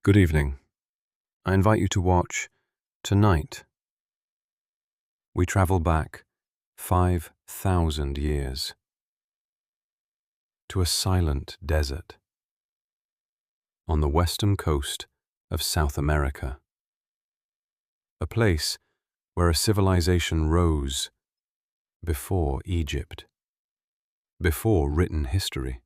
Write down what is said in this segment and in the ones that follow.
Good evening. I invite you to watch Tonight. We travel back 5,000 years to a silent desert on the western coast of South America, a place where a civilization rose before Egypt, before written history.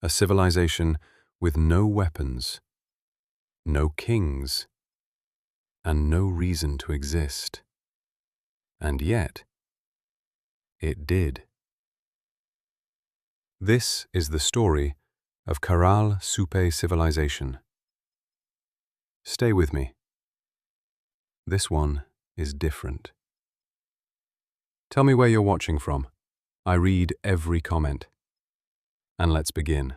A civilization with no weapons, no kings, and no reason to exist. And yet, it did. This is the story of Caral Supe civilization. Stay with me. This one is different. Tell me where you're watching from. I read every comment. And let's begin.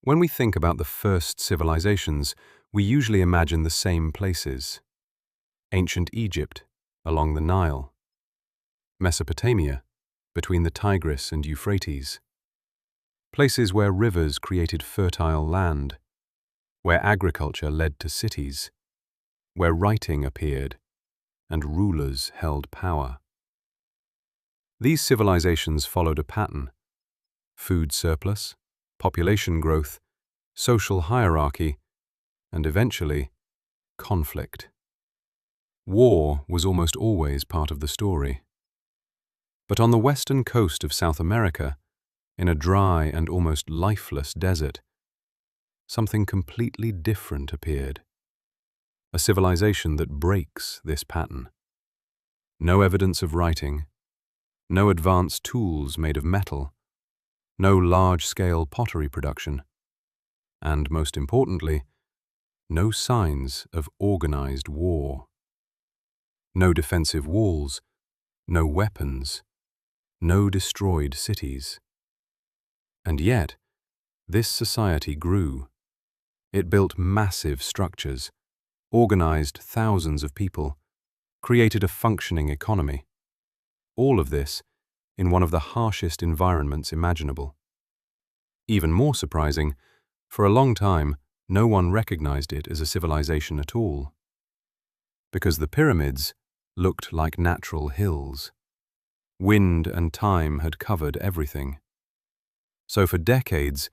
When we think about the first civilizations, we usually imagine the same places. Ancient Egypt, along the Nile. Mesopotamia, between the Tigris and Euphrates. Places where rivers created fertile land, where agriculture led to cities, where writing appeared and rulers held power. These civilizations followed a pattern: food surplus, population growth, social hierarchy, and eventually, conflict. War was almost always part of the story. But on the western coast of South America, in a dry and almost lifeless desert, something completely different appeared. A civilization that breaks this pattern. No evidence of writing, no advanced tools made of metal, no large-scale pottery production, and most importantly, no signs of organized war. No defensive walls, no weapons, no destroyed cities. And yet, this society grew. It built massive structures, organized thousands of people, created a functioning economy. All of this in one of the harshest environments imaginable. Even more surprising, for a long time, no one recognized it as a civilization at all. Because the pyramids looked like natural hills. Wind and time had covered everything. So for decades,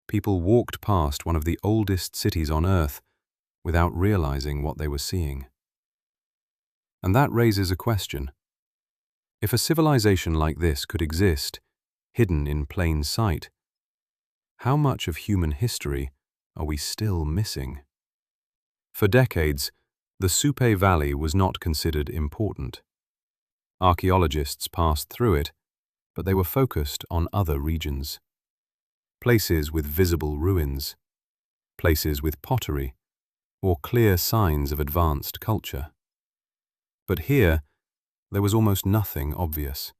people walked past one of the oldest cities on Earth without realizing what they were seeing. And that raises a question. If a civilization like this could exist, hidden in plain sight, how much of human history are we still missing? For decades, the Supe Valley was not considered important. Archaeologists passed through it, but they were focused on other regions. Places with visible ruins, places with pottery, or clear signs of advanced culture. But here, there was almost nothing obvious.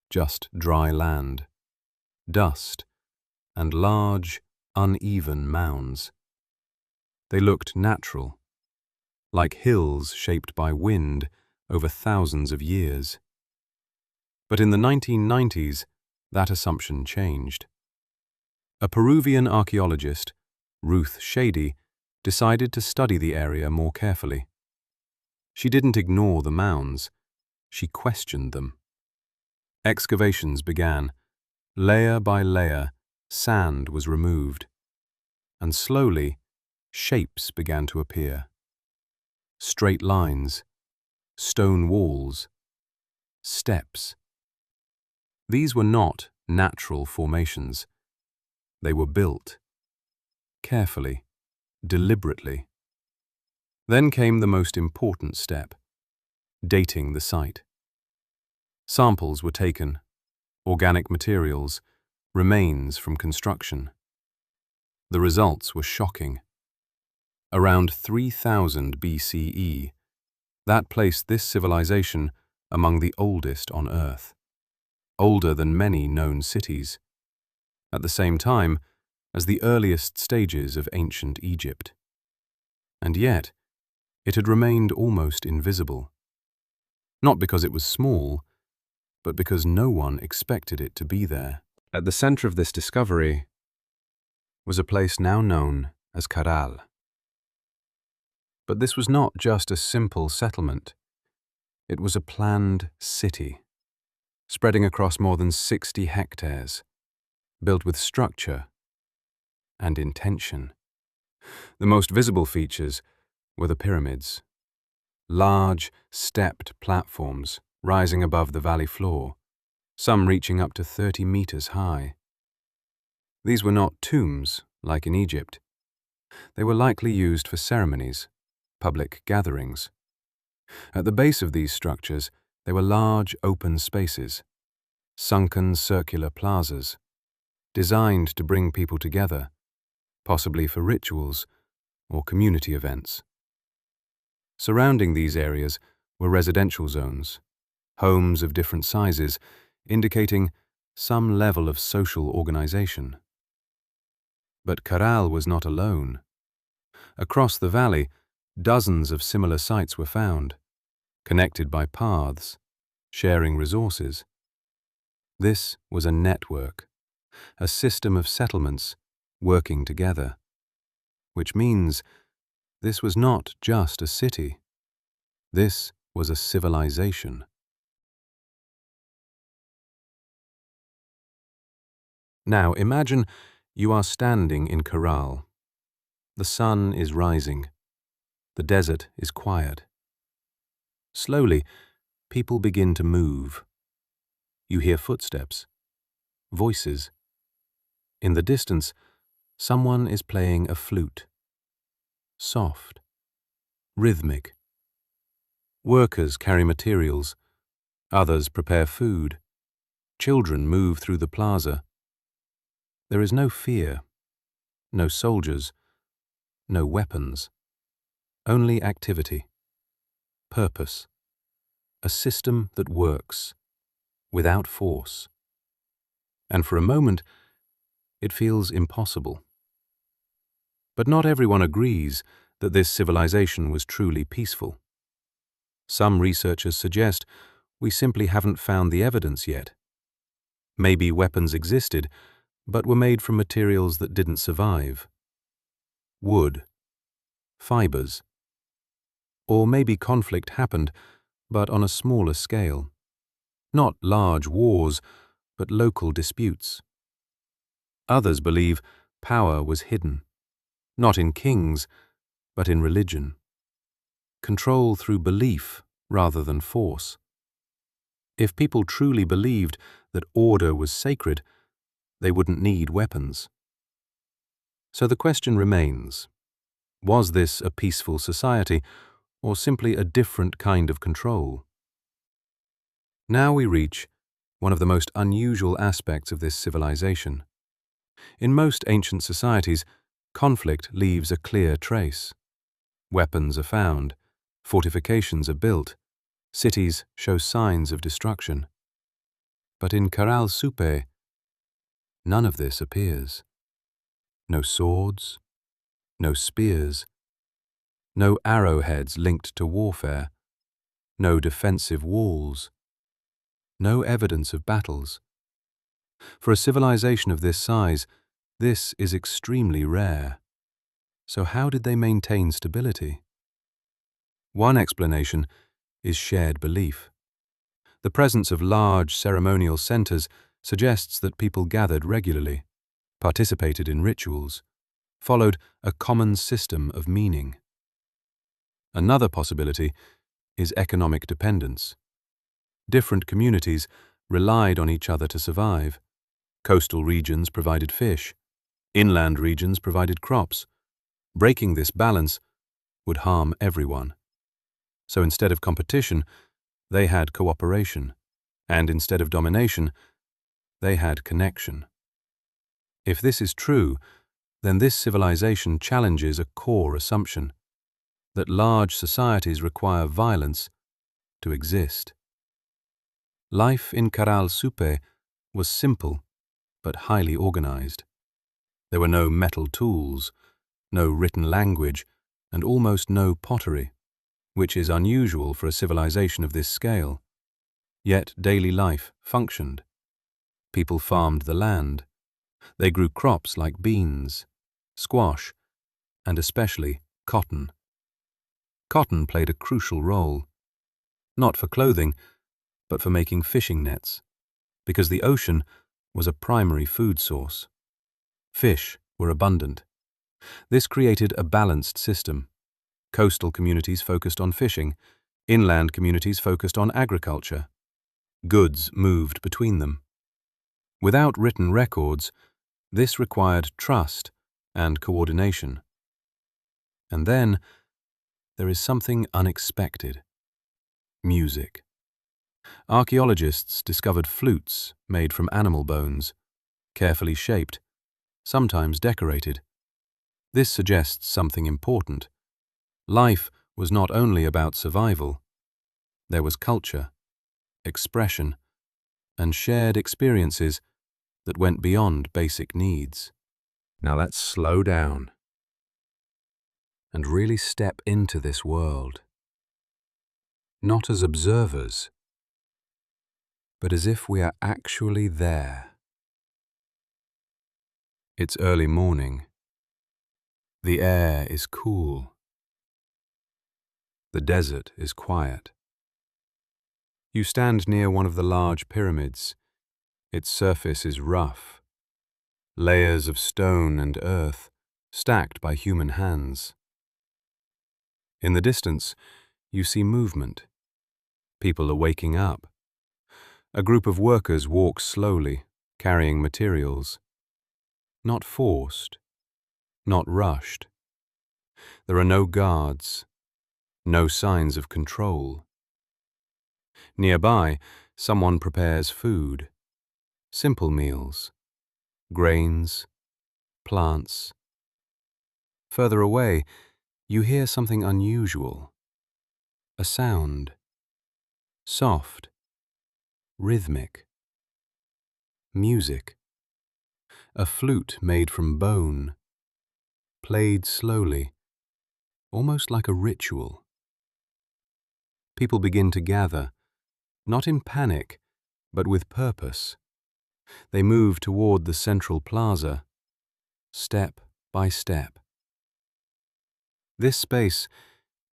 Just dry land, dust, and large, uneven mounds. They looked natural, like hills shaped by wind over thousands of years. But in the 1990s, that assumption changed. A Peruvian archaeologist, Ruth Shady, decided to study the area more carefully. She didn't ignore the mounds, she questioned them. Excavations began. Layer by layer, sand was removed, and slowly, shapes began to appear. Straight lines, stone walls, steps. These were not natural formations. They were built, carefully, deliberately. Then came the most important step, dating the site. Samples were taken, organic materials, remains from construction. The results were shocking. Around 3000 BCE, that placed this civilization among the oldest on Earth, older than many known cities, at the same time as the earliest stages of ancient Egypt. And yet, it had remained almost invisible. Not because it was small, but because no one expected it to be there. At the center of this discovery was a place now known as Caral. But this was not just a simple settlement. It was a planned city, spreading across more than 60 hectares, built with structure and intention. The most visible features were the pyramids, large, stepped platforms rising above the valley floor, some reaching up to 30 meters high. These were not tombs, like in Egypt. They were likely used for ceremonies, public gatherings. At the base of these structures, there were large open spaces, sunken circular plazas, designed to bring people together, possibly for rituals or community events. Surrounding these areas were residential zones, homes of different sizes, indicating some level of social organization. But Caral was not alone. Across the valley, dozens of similar sites were found, connected by paths, sharing resources. This was a network, a system of settlements working together, which means this was not just a city. This was a civilization. Now imagine you are standing in Caral. The sun is rising. The desert is quiet. Slowly, people begin to move. You hear footsteps, voices. In the distance, someone is playing a flute. Soft, rhythmic. Workers carry materials. Others prepare food. Children move through the plaza. There is no fear, no soldiers, no weapons. Only activity, purpose, a system that works, without force. And for a moment, it feels impossible. But not everyone agrees that this civilization was truly peaceful. Some researchers suggest we simply haven't found the evidence yet. Maybe weapons existed, but were made from materials that didn't survive. Wood, fibers. Or maybe conflict happened, but on a smaller scale. Not large wars, but local disputes. Others believe power was hidden, not in kings, but in religion. Control through belief rather than force. If people truly believed that order was sacred, they wouldn't need weapons. So the question remains, was this a peaceful society, or simply a different kind of control? Now we reach one of the most unusual aspects of this civilization. In most ancient societies, conflict leaves a clear trace. Weapons are found, fortifications are built, cities show signs of destruction. But in Caral Supe, none of this appears. No swords, no spears, no arrowheads linked to warfare, no defensive walls, no evidence of battles. For a civilization of this size, this is extremely rare. So how did they maintain stability? One explanation is shared belief. The presence of large ceremonial centers suggests that people gathered regularly, participated in rituals, followed a common system of meaning. Another possibility is economic dependence. Different communities relied on each other to survive. Coastal regions provided fish. Inland regions provided crops. Breaking this balance would harm everyone. So instead of competition, they had cooperation. And instead of domination, they had connection. If this is true, then this civilization challenges a core assumption, that large societies require violence to exist. Life in Caral Supe was simple, but highly organized. There were no metal tools, no written language, and almost no pottery, which is unusual for a civilization of this scale. Yet daily life functioned. People farmed the land. They grew crops like beans, squash, and especially cotton. Cotton played a crucial role, not for clothing, but for making fishing nets, because the ocean was a primary food source. Fish were abundant. This created a balanced system. Coastal communities focused on fishing, inland communities focused on agriculture. Goods moved between them. Without written records, this required trust and coordination. And then there is something unexpected: music. Archaeologists discovered flutes made from animal bones, carefully shaped, sometimes decorated. This suggests something important. Life was not only about survival. There was culture, expression, and shared experiences that went beyond basic needs. Now let's slow down and really step into this world, not as observers, but as if we are actually there. It's early morning. The air is cool. The desert is quiet. You stand near one of the large pyramids. Its surface is rough, layers of stone and earth stacked by human hands. In the distance, you see movement. People are waking up. A group of workers walk slowly, carrying materials. Not forced, not rushed. There are no guards, no signs of control. Nearby, someone prepares food. Simple meals, grains, plants. Further away, you hear something unusual. A sound. Soft. Rhythmic. Music. A flute made from bone. Played slowly, almost like a ritual. People begin to gather, not in panic, but with purpose. They move toward the central plaza, step by step. This space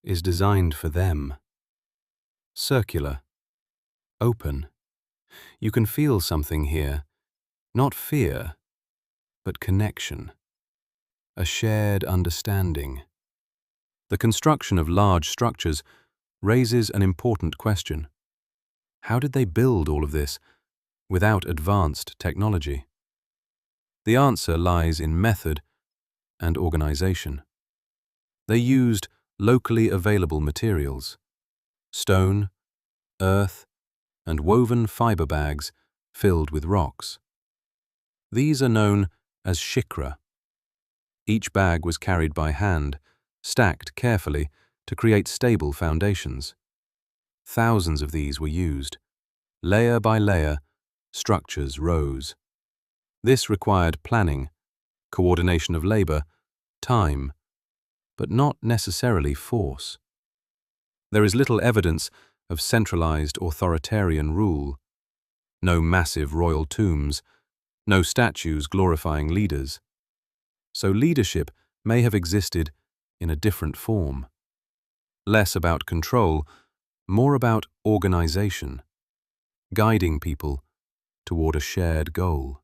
is designed for them. Circular, open. You can feel something here, not fear, but connection, a shared understanding. The construction of large structures raises an important question. How did they build all of this without advanced technology? The answer lies in method and organization. They used locally available materials: stone, earth, and woven fiber bags filled with rocks. These are known as shikra. Each bag was carried by hand, stacked carefully to create stable foundations. Thousands of these were used. Layer by layer, structures rose. This required planning, coordination of labor, time, but not necessarily force. There is little evidence of centralized authoritarian rule. No massive royal tombs, no statues glorifying leaders. So leadership may have existed in a different form. Less about control, more about organization, guiding people toward a shared goal.